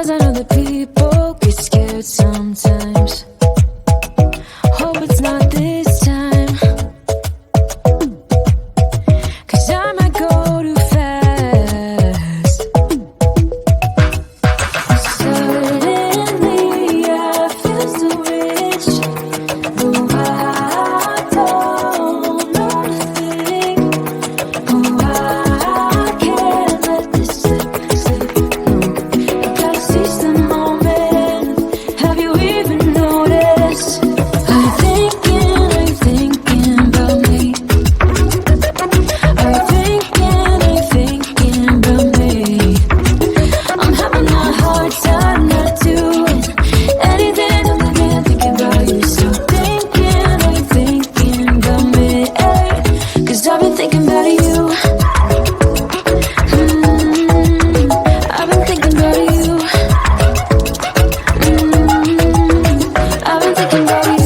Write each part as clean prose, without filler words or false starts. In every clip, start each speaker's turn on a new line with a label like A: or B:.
A: 'cause I know that people get scared sometimes. Hope it's not this time, 'cause I might go too fast. Suddenly I feel so rich, though I don't know the thing. Oh, I can't let this slip. No, I gotta seize the moment. Have you even noticed? Are you thinking about me? Are you thinking about me? I'm having a hard time not doing anything other than thinking about you. So are you thinking about me? 'Cause I've been thinking about you. I've been thinking about you. I've been thinking about you.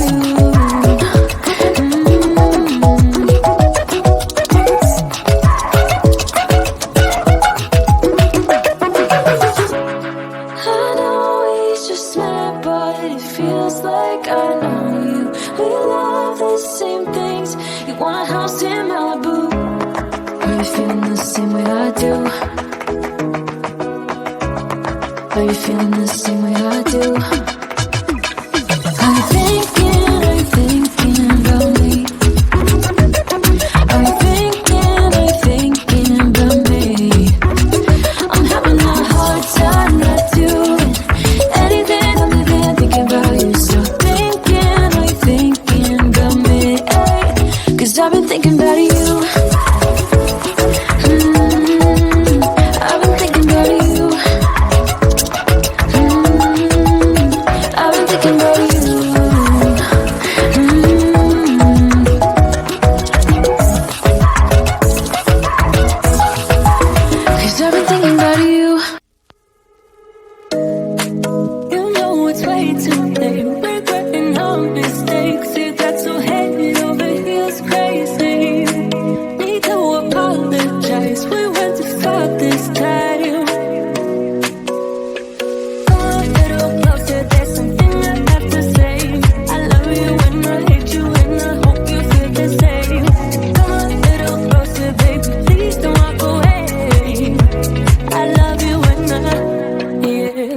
A: I know we just met, but it feels like I know you. We love the same things. You want a house in Malibu. Are you feeling the same way I do? Are you feeling the same way I do? Are you thinking about me? Are you thinking about me? I'm having a hard time not doing anything other than thinking about you. So are you thinking about me? 'Cause I've been thinking about you. I've been thinking about you. I've been thinking about you. Cause I've been thinking about you. You know it's way too late. Regretting our mistakes. It got so head over heels crazy. Need to apologize. We went too far this time. Come a little closer. There's something I have to say. I love you and I hate you and I hope you feel the same. Come a little closer, baby. Please don't walk away. I love you and yeah.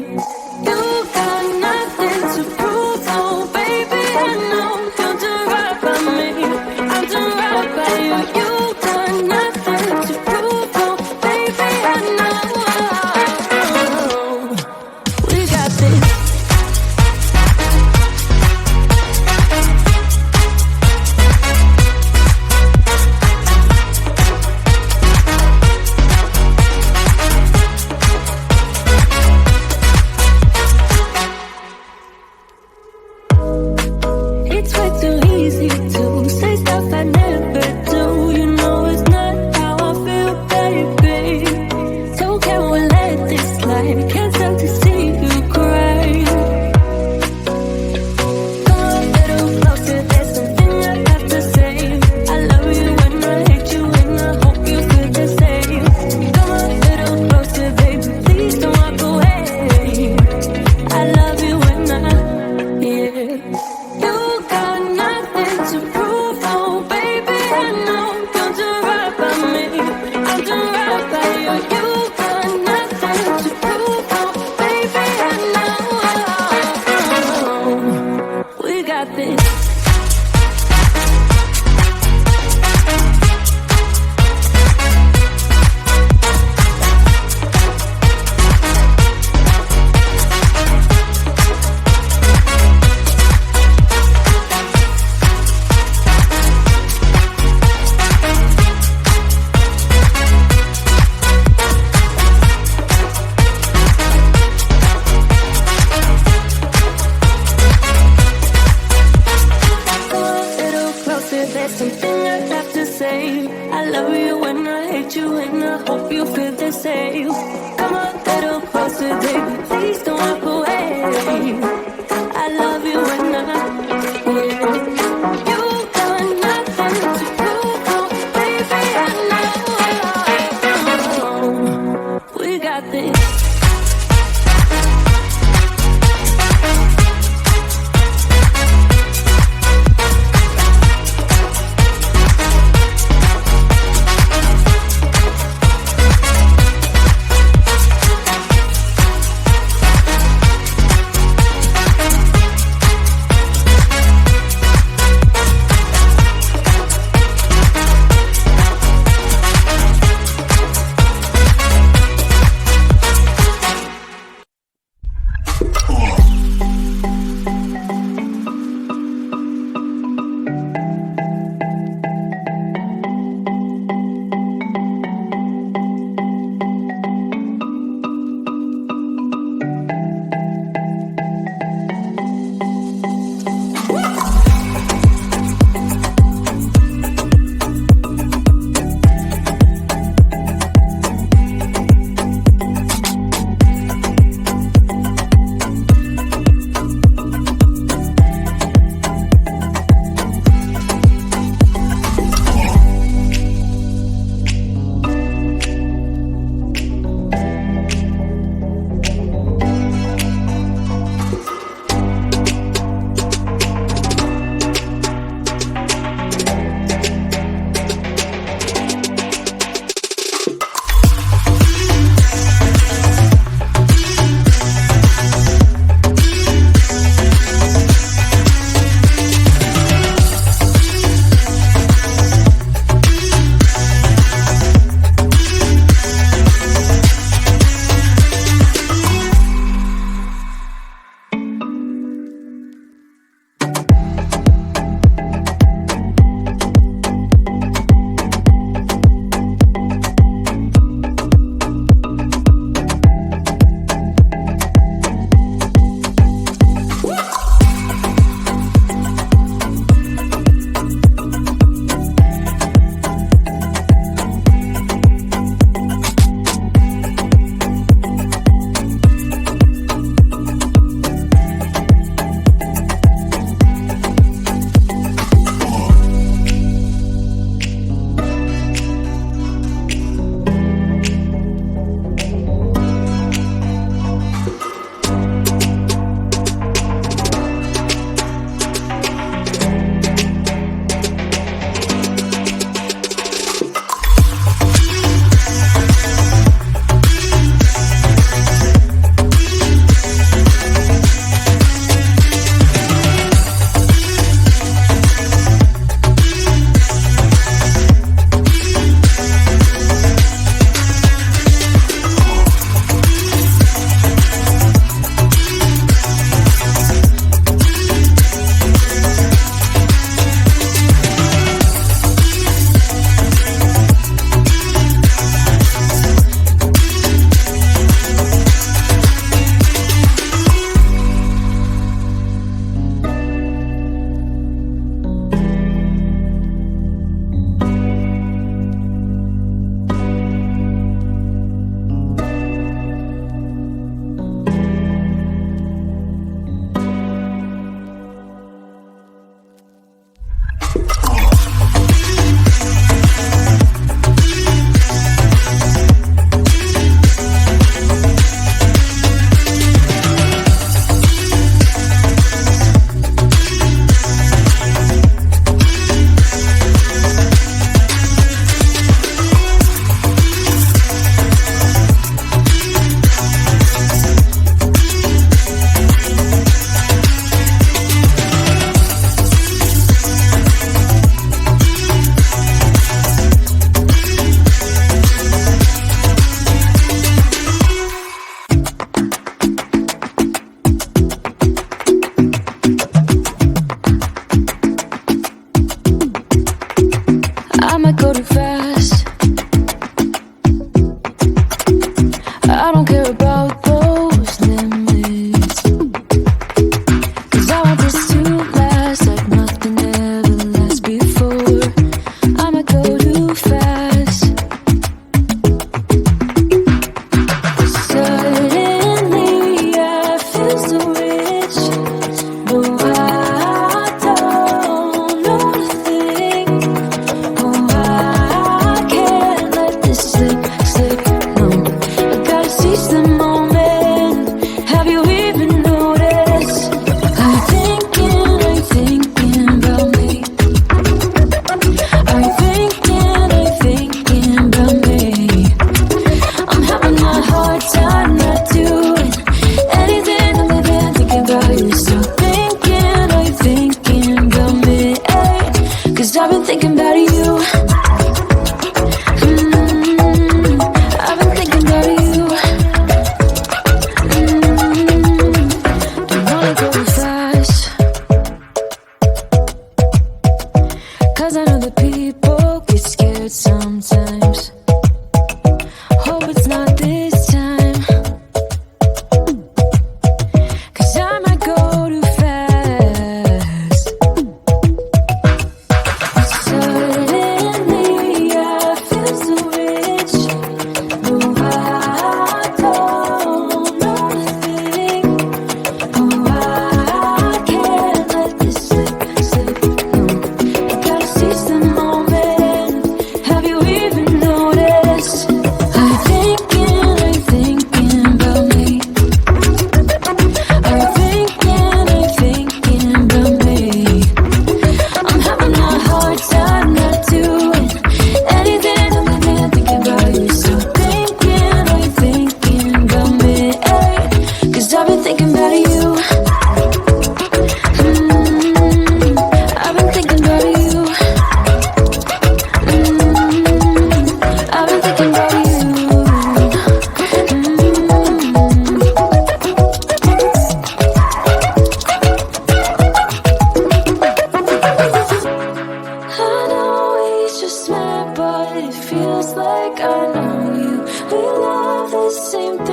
A: You got nothing to prove, oh baby. I know you'll do right by me. I'll do right by you. You got nothing to prove, oh baby. I know we got this. It's way too easy to say stuff I never do. You know it's not how I feel, baby. So can we let this slide? Can't stand to see you cry. Come a little closer, there's something I have to say. I love you and I hate you and I hope you feel the same. Come a little closer, baby, please don't walk away. I love you and yeah. You got nothing to prove, oh baby. I know you'll do right by me. I'll do right by you. You got nothing to prove, oh baby. I know we got this. Come a little closer, there's something I have to say. I love you and I hate you and I hope you feel the same. Come a little closer, baby, please don't walk away. I love you and yeah. You got nothing to prove, oh baby. I know we got this.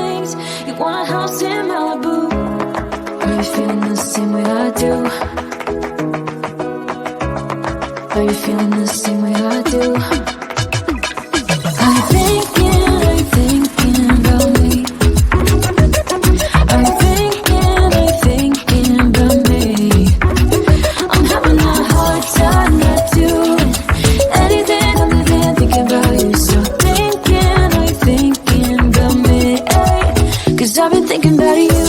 A: things. You want a house in Malibu. Are you feeling the same way I do? Are you feeling the same way I do? Are you thinking about me? Are you thinking about me? I'm having a hard time not doing anything other than thinking about you. So are you thinking about me? 'Cause I've been thinking about you.